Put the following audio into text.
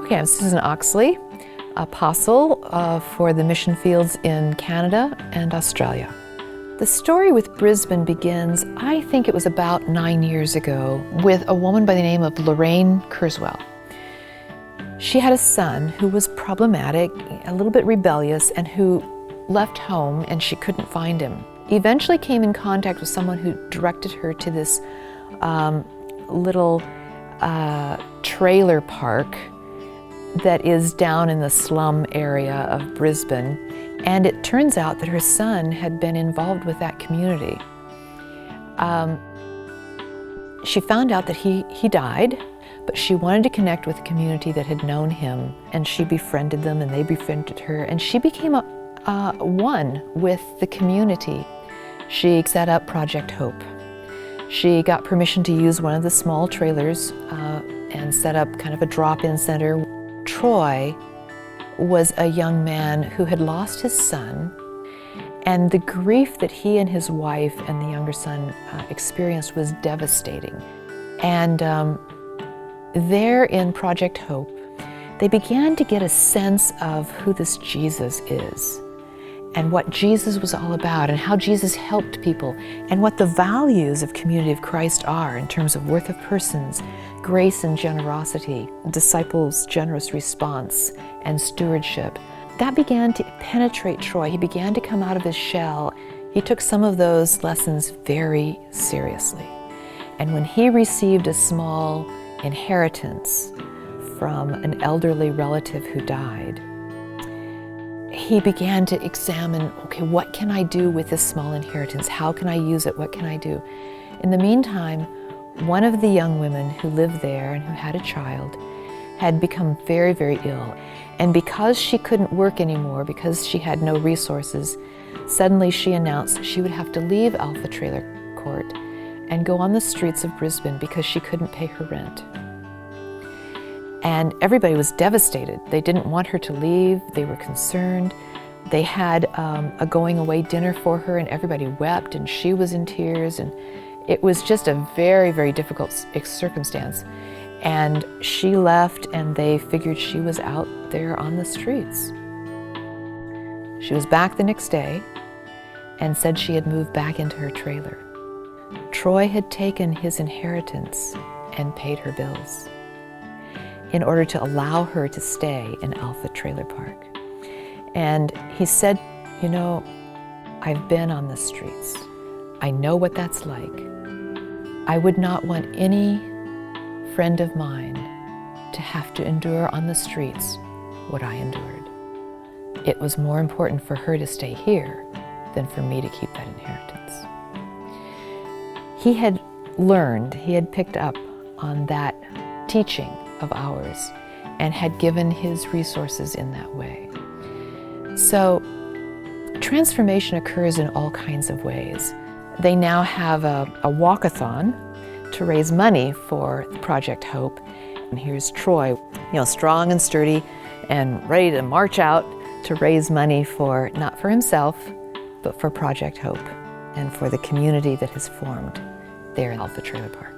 Okay, I'm Susan Oxley, Apostle for the mission fields in Canada and Australia. The story with Brisbane begins, I think it was about 9 years ago, with a woman by the name of Lorraine Kurzweil. She had a son who was problematic, a little bit rebellious, and who left home and she couldn't find him. Eventually came in contact with someone who directed her to this little trailer park that is down in the slum area of Brisbane, and it turns out that her son had been involved with that community. She found out that he died, but she wanted to connect with a community that had known him, and she befriended them and they befriended her, and she became one with the community. She set up Project Hope. She got permission to use one of the small trailers and set up kind of a drop-in center. Troy was a young man who had lost his son, and the grief that he and his wife and the younger son experienced was devastating. And there in Project Hope, they began to get a sense of who this Jesus is, and what Jesus was all about, and how Jesus helped people, and what the values of Community of Christ are in terms of worth of persons, grace and generosity, disciples' generous response, and stewardship. That began to penetrate Troy. He began to come out of his shell. He took some of those lessons very seriously. And when he received a small inheritance from an elderly relative who died, he began to examine, okay, what can I do with this small inheritance? How can I use it? What can I do? In the meantime, one of the young women who lived there and who had a child had become very, very ill. And because she couldn't work anymore, because she had no resources, suddenly she announced she would have to leave Alpha Trailer Court and go on the streets of Brisbane because she couldn't pay her rent. And everybody was devastated. They didn't want her to leave. They were concerned. They had a going away dinner for her, and everybody wept, and she was in tears, and it was just a very, very difficult circumstance. And she left, and they figured she was out there on the streets. She was back the next day and said she had moved back into her trailer. Troy had taken his inheritance and paid her bills in order to allow her to stay in Alpha Trailer Park. And he said, you know, I've been on the streets. I know what that's like. I would not want any friend of mine to have to endure on the streets what I endured. It was more important for her to stay here than for me to keep that inheritance. He had learned, he had picked up on that teaching of ours and had given his resources in that way. So transformation occurs in all kinds of ways. They now have a walkathon to raise money for Project Hope. And here's Troy, strong and sturdy and ready to march out to raise money for, not for himself, but for Project Hope and for the community that has formed there in Alpha Trailer Park.